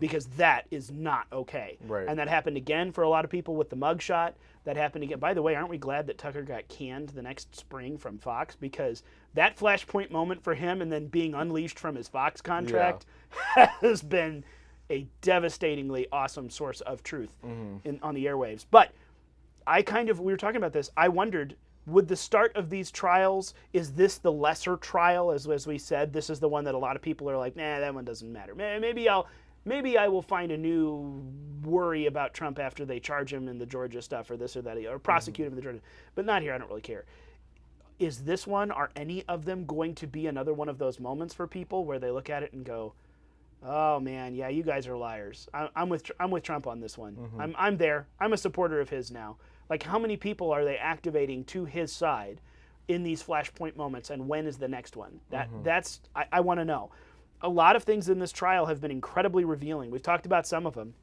Because that is not okay. Right. And that happened again for a lot of people with the mugshot. That happened again. By the way, aren't we glad that Tucker got canned the next spring from Fox? Because that flashpoint moment for him and then being unleashed from his Fox contract has been a devastatingly awesome source of truth on the airwaves. But we were talking about this, I wondered, would the start of these trials, is this the lesser trial, as we said? This is the one that a lot of people are like, nah, that one doesn't matter. Maybe I will find a new worry about Trump after they charge him in the Georgia stuff or this or that, or prosecute him in the Georgia, but not here, I don't really care. Is this one, are any of them going to be another one of those moments for people where they look at it and go, oh man, yeah, you guys are liars. I'm with Trump on this one. I'm there. I'm a supporter of his now. Like, how many people are they activating to his side in these flashpoint moments, and when is the next one? That's I want to know. A lot of things in this trial have been incredibly revealing. We've talked about some of them.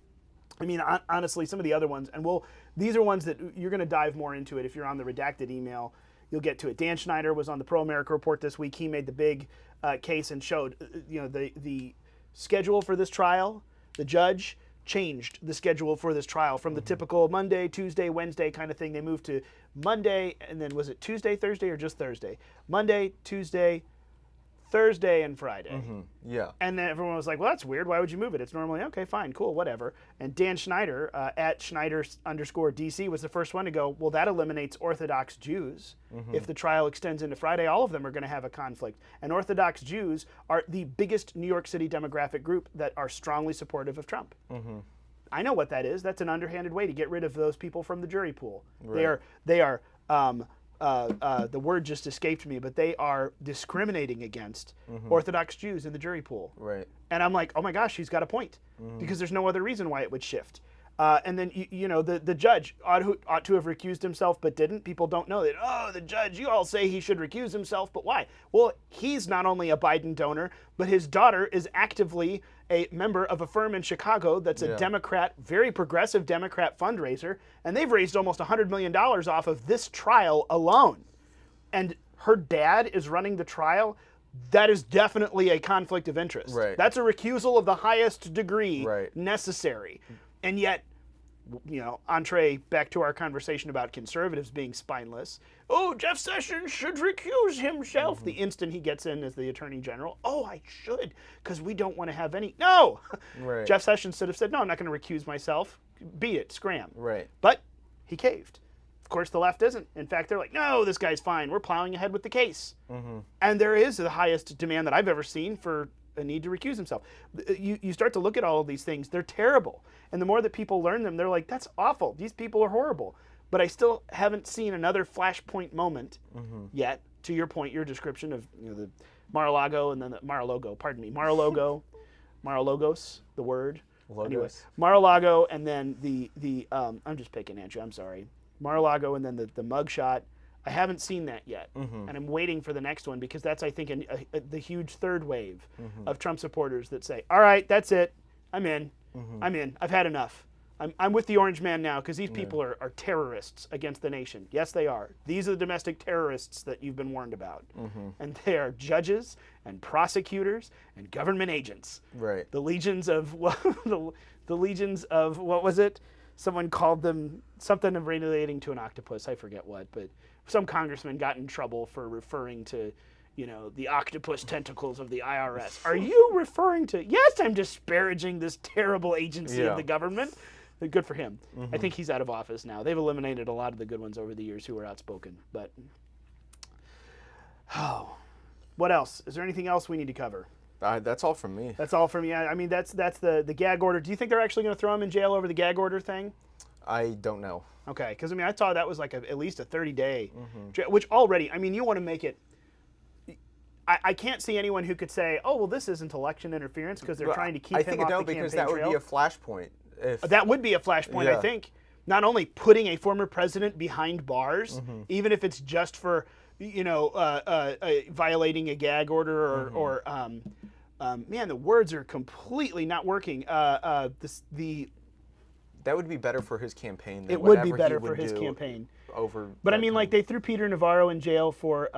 I mean, honestly, some of the other ones, and these are ones that you're going to dive more into it if you're on the redacted email. You'll get to it. Dan Schneider was on the Pro America Report this week. He made the big case and showed, the schedule for this trial. The judge changed the schedule for this trial from the typical Monday, Tuesday, Wednesday kind of thing. They moved to Monday, and then was it Tuesday, Thursday, or just Thursday? Monday, Tuesday, Thursday, and Friday. Yeah. And then everyone was like, well, that's weird. Why would you move it? It's normally, okay, fine, cool, whatever. And Dan Schneider, at Schneider_DC, was the first one to go, well, that eliminates Orthodox Jews. If the trial extends into Friday, all of them are going to have a conflict. And Orthodox Jews are the biggest New York City demographic group that are strongly supportive of Trump. I know what that is. That's an underhanded way to get rid of those people from the jury pool. Right. They are. The word just escaped me, but they are discriminating against Orthodox Jews in the jury pool. Right. And I'm like, oh my gosh, he's got a point, because there's no other reason why it would shift. And then the judge ought to have recused himself, but didn't. People don't know that. Oh, the judge, you all say he should recuse himself, but why? Well, he's not only a Biden donor, but his daughter is actively a member of a firm in Chicago that's a Democrat, very progressive Democrat fundraiser, and they've raised almost $100 million off of this trial alone. And her dad is running the trial. That is definitely a conflict of interest. Right. That's a recusal of the highest degree Right. necessary. And yet, entree back to our conversation about conservatives being spineless. Oh, Jeff Sessions should recuse himself the instant he gets in as the attorney general. Oh, I should, because we don't want to have any. No! Right. Jeff Sessions should have said, no, I'm not going to recuse myself. Beat it, scram. Right. But he caved. Of course, the left isn't. In fact, they're like, no, this guy's fine. We're plowing ahead with the case. And there is the highest demand that I've ever seen for a need to recuse himself. You start to look at all of these things. They're terrible. And the more that people learn them, they're like, that's awful. These people are horrible. But I still haven't seen another flashpoint moment yet, to your point, your description of the Mar-a-Lago and then the Mar-a-Lago, Mar-a-Logos, the word. Logos. Anyway, Mar-a-Lago and then the I'm just picking at you, I'm sorry. Mar-a-Lago and then the mugshot. I haven't seen that yet, and I'm waiting for the next one, because that's, I think, the huge third wave of Trump supporters that say, all right, that's it. I'm in. I'm in. I've had enough. I'm with the orange man now, because these people are terrorists against the nation. Yes, they are. These are the domestic terrorists that you've been warned about. And they are judges and prosecutors and government agents. Right. The legions of, the legions of, what was it? Someone called them something relating to an octopus. I forget what, but some congressman got in trouble for referring to, the octopus tentacles of the IRS. Are you referring to? Yes, I'm disparaging this terrible agency of the government. Good for him. I think he's out of office now. They've eliminated a lot of the good ones over the years who were outspoken. But, what else? Is there anything else we need to cover? That's all from me. That's all from you. I mean, that's the gag order. Do you think they're actually going to throw him in jail over the gag order thing? I don't know. Okay, because I thought that was like at least a 30-day, which already, you want to make it. I can't see anyone who could say, oh, well, this isn't election interference because they're trying to keep him off the campaign trail. I think because that would be a flashpoint. That would be a flashpoint, I think. Not only putting a former president behind bars, even if it's just for, violating a gag order or man, the words are completely not working. That would be better for his campaign. It would be better for his campaign. But they threw Peter Navarro in jail for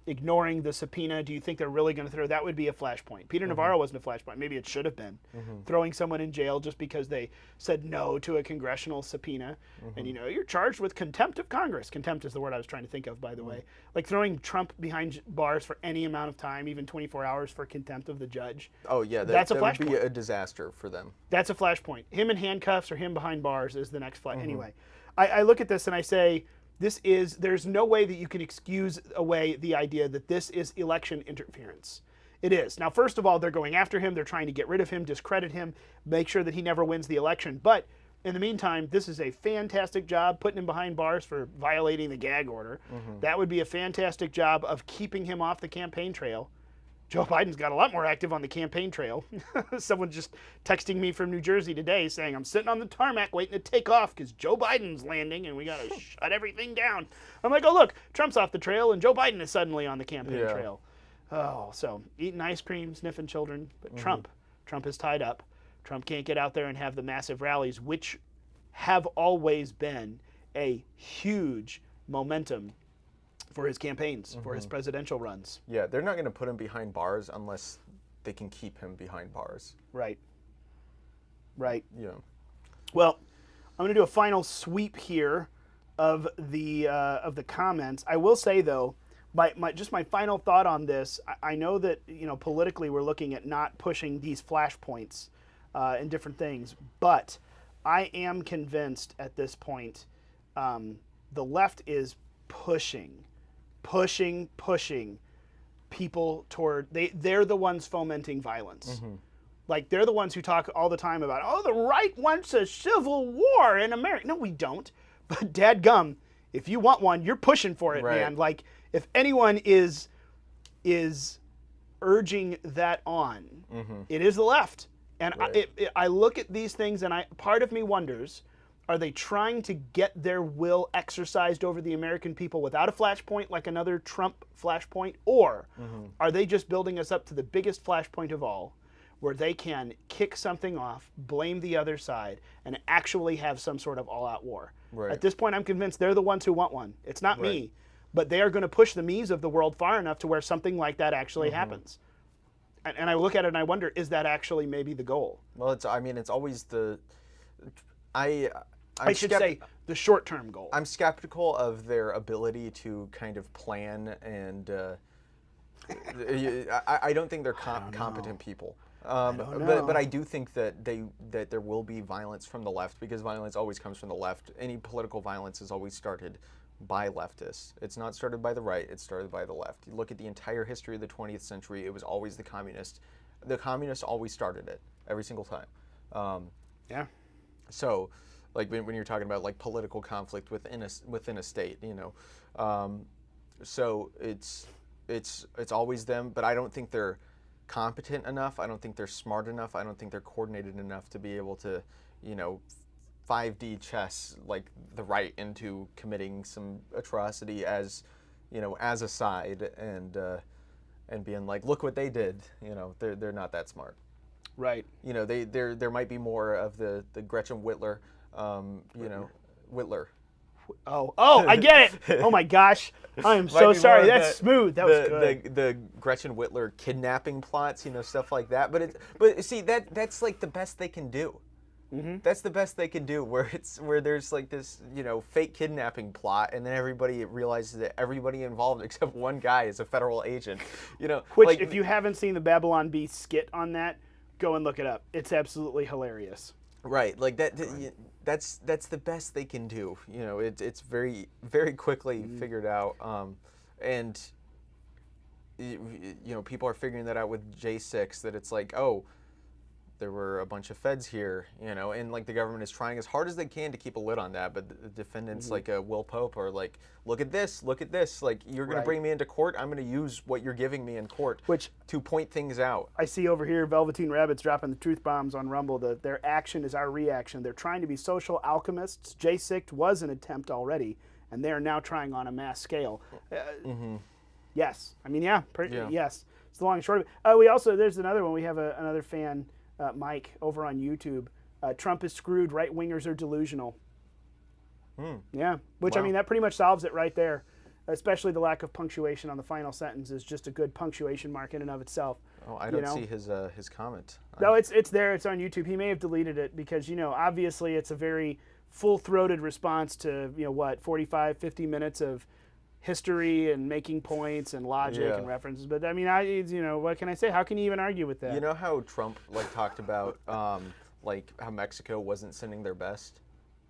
ignoring the subpoena. Do you think they're really going to throw? That would be a flashpoint. Peter Navarro wasn't a flashpoint. Maybe it should have been. Throwing someone in jail just because they said no to a congressional subpoena. And you're charged with contempt of Congress. Contempt is the word I was trying to think of, by the way. Like throwing Trump behind bars for any amount of time, even 24 hours for contempt of the judge. Oh yeah, that's a flashpoint. That would be a disaster for them. That's a flashpoint. Him in handcuffs or him behind bars is the next flash. Anyway, I look at this and I say, there's no way that you can excuse away the idea that this is election interference. It is. Now, first of all, they're going after him. They're trying to get rid of him, discredit him, make sure that he never wins the election. But in the meantime, this is a fantastic job putting him behind bars for violating the gag order. That would be a fantastic job of keeping him off the campaign trail. Joe Biden's got a lot more active on the campaign trail. Someone just texting me from New Jersey today saying, I'm sitting on the tarmac waiting to take off because Joe Biden's landing and we got to shut everything down. I'm like, oh, look, Trump's off the trail and Joe Biden is suddenly on the campaign trail. Oh, so eating ice cream, sniffing children. But Trump is tied up. Trump can't get out there and have the massive rallies, which have always been a huge momentum for his campaigns, for his presidential runs. Yeah, they're not going to put him behind bars unless they can keep him behind bars. Right. Yeah. Well, I'm going to do a final sweep here of the comments. I will say though, my final thought on this. I know that politically we're looking at not pushing these flashpoints and different things, but I am convinced at this point the left is pushing people toward they're the ones fomenting violence. Like, they're the ones who talk all the time about, oh, the right wants a civil war in America. No, we don't. But dadgum, if you want one, you're pushing for it, man. Like, if anyone is urging that on, it is the left. And I look at these things, and part of me wonders, are they trying to get their will exercised over the American people without a flashpoint like another Trump flashpoint? Or are they just building us up to the biggest flashpoint of all, where they can kick something off, blame the other side, and actually have some sort of all-out war? At this point, I'm convinced they're the ones who want one. It's not me. But they are going to push the me's of the world far enough to where something like that actually happens. And I look at it and I wonder, is that actually maybe the goal? Well, it's always the... I should say the short-term goal. I'm skeptical of their ability to kind of plan, and I don't think they're competent people. But I do think that there will be violence from the left, because violence always comes from the left. Any political violence is always started by leftists. It's not started by the right, it's started by the left. You look at the entire history of the 20th century, it was always the communists. The communists always started it, every single time. So, like when you're talking about like political conflict within a state, you know, so it's always them. But I don't think they're competent enough. I don't think they're smart enough. I don't think they're coordinated enough to be able to, you know, 5D chess like the right into committing some atrocity as, you know, as a side, and being like, look what they did. You know, they're not that smart. Right. You know, there might be more of the Gretchen Whitler, you know, Whitler. Oh, I get it. Oh my gosh, I am so sorry. That's smooth. That was good. The Gretchen Whitler kidnapping plots, you know, stuff like that. But see, that's like the best they can do. That's the best they can do, where there's like this, you know, fake kidnapping plot, and then everybody realizes that everybody involved except one guy is a federal agent. You know, which, like, if you haven't seen the Babylon Bee skit on that, go and look it up. It's absolutely hilarious. Right, like that. That's the best they can do. You know, it's very, very quickly figured out, and you know, people are figuring that out with J6. That it's like, oh, there were a bunch of feds here, you know, and like the government is trying as hard as they can to keep a lid on that, but the defendants like Will Pope are like, look at this, like you're going to bring me into court, I'm going to use what you're giving me in court to point things out. I see over here Velveteen Rabbits dropping the truth bombs on Rumble. Their action is our reaction. They're trying to be social alchemists. J6 was an attempt already, and they are now trying on a mass scale. Yes. I mean, yes. It's the long and short of it. We also, there's another one. We have another fan, Mike, over on YouTube. Trump is screwed. Right-wingers are delusional. Yeah, which, I mean, that pretty much solves it right there. Especially the lack of punctuation on the final sentence is just a good punctuation mark in and of itself. Oh, I don't see his comment. No, it's there. It's on YouTube. He may have deleted it because, you know, obviously it's a very full-throated response to, you know, what, 45, 50 minutes of history and making points and logic and references. But I mean, you know, what can I say? How can you even argue with that? You know how Trump like talked about like how Mexico wasn't sending their best?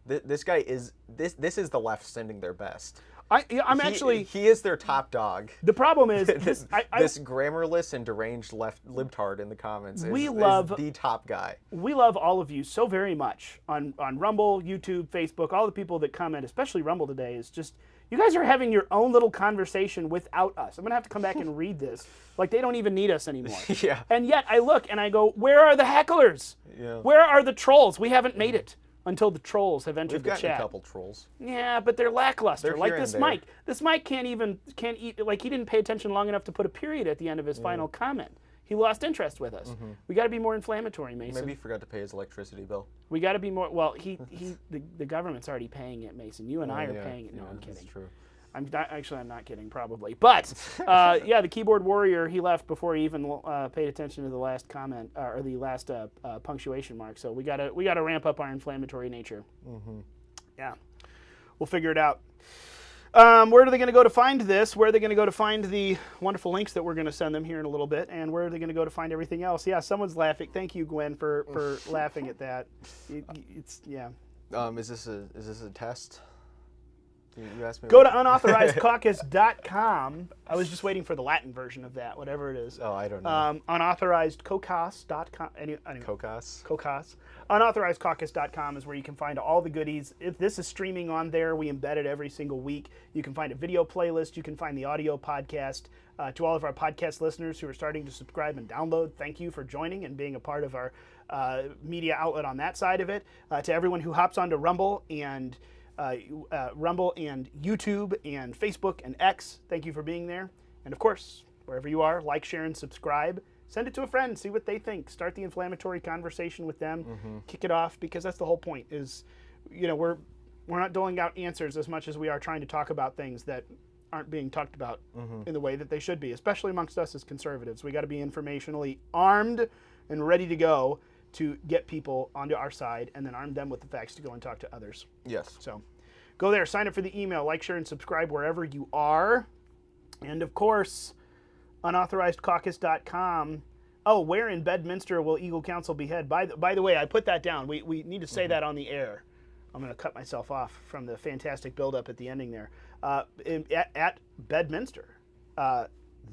This guy is this is the left sending their best. He is their top dog. The problem is this grammarless and deranged left libtard in the comments is the top guy. We love all of you so very much on Rumble, YouTube, Facebook. All the people that comment, especially Rumble today, is just, you guys are having your own little conversation without us. I'm gonna have to come back and read this. Like, they don't even need us anymore. And yet I look and I go, where are the hecklers? Where are the trolls? We haven't made it until the trolls have entered the chat. We've gotten a couple trolls. Yeah, but they're lackluster. They're like this Mike. This Mike can't eat, like, he didn't pay attention long enough to put a period at the end of his final comment. He lost interest with us. We got to be more inflammatory, Mason. Maybe he forgot to pay his electricity bill. We got to be more. Well, the government's already paying it, Mason. You and I are paying it. No, I'm kidding. That's true. I'm not kidding, probably. But yeah, the keyboard warrior, he left before he even paid attention to the last comment or the last punctuation mark. So we gotta ramp up our inflammatory nature. Yeah, we'll figure it out. Where are they going to go to find this? Where are they going to go to find the wonderful links that we're going to send them here in a little bit? And where are they going to go to find everything else? Yeah, someone's laughing. Thank you, Gwen, for laughing at that. It's yeah. Is this a test? You asked me. Go to unauthorizedcaucus.com. I was just waiting for the Latin version of that, whatever it is. Oh, I don't know. Unauthorizedcaucus.com. Caucus. Caucus. Unauthorizedcaucus.com is where you can find all the goodies. If this is streaming on there, we embed it every single week. You can find a video playlist. You can find the audio podcast. To all of our podcast listeners who are starting to subscribe and download, thank you for joining and being a part of our media outlet on that side of it. To everyone who hops onto Rumble and YouTube and Facebook and X, thank you for being there. And of course, wherever you are, like, share, and subscribe. Send it to a friend, see what they think. Start the inflammatory conversation with them. Kick it off, because that's the whole point. Is, we're not doling out answers as much as we are trying to talk about things that aren't being talked about in the way that they should be, especially amongst us as conservatives. We got to be informationally armed and ready to go to get people onto our side, and then arm them with the facts to go and talk to others. Yes. So go there, sign up for the email, like, share, and subscribe wherever you are. And of course, unauthorizedcaucus.com. Oh, where in Bedminster will Eagle Council be held? By the way, I put that down. We need to say that on the air. I'm going to cut myself off from the fantastic build-up at the ending there. At Bedminster.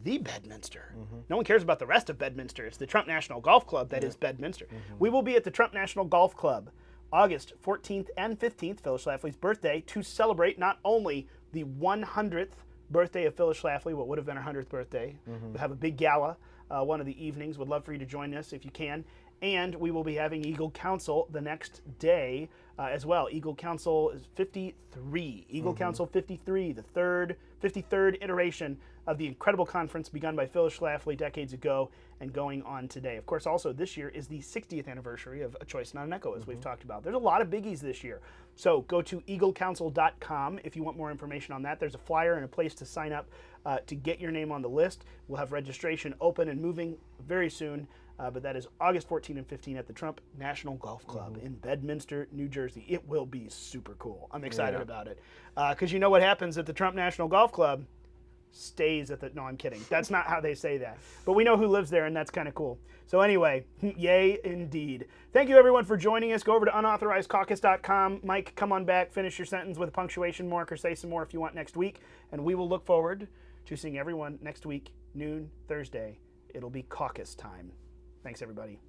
The Bedminster. No one cares about the rest of Bedminster. It's the Trump National Golf Club that is Bedminster. We will be at the Trump National Golf Club August 14th and 15th, Phyllis Schlafly's birthday, to celebrate not only the 100th birthday of Phyllis Schlafly, what would have been her 100th birthday. We'll have a big gala one of the evenings. Would love for you to join us if you can. And we will be having Eagle Council the next day as well. Eagle Council is 53. Eagle Council 53, the 53rd iteration of the incredible conference begun by Phyllis Schlafly decades ago and going on today. Of course, also this year is the 60th anniversary of A Choice Not an Echo, as we've talked about. There's a lot of biggies this year. So go to eaglecouncil.com if you want more information on that. There's a flyer and a place to sign up to get your name on the list. We'll have registration open and moving very soon. But that is August 14 and 15 at the Trump National Golf Club in Bedminster, New Jersey. It will be super cool. I'm excited about it. Because you know what happens at the Trump National Golf Club? Stays at the... No, I'm kidding. That's not how they say that. But we know who lives there, and that's kind of cool. So anyway, yay indeed. Thank you, everyone, for joining us. Go over to unauthorizedcaucus.com. Mike, come on back. Finish your sentence with a punctuation mark or say some more if you want next week. And we will look forward to seeing everyone next week, noon, Thursday. It'll be caucus time. Thanks, everybody.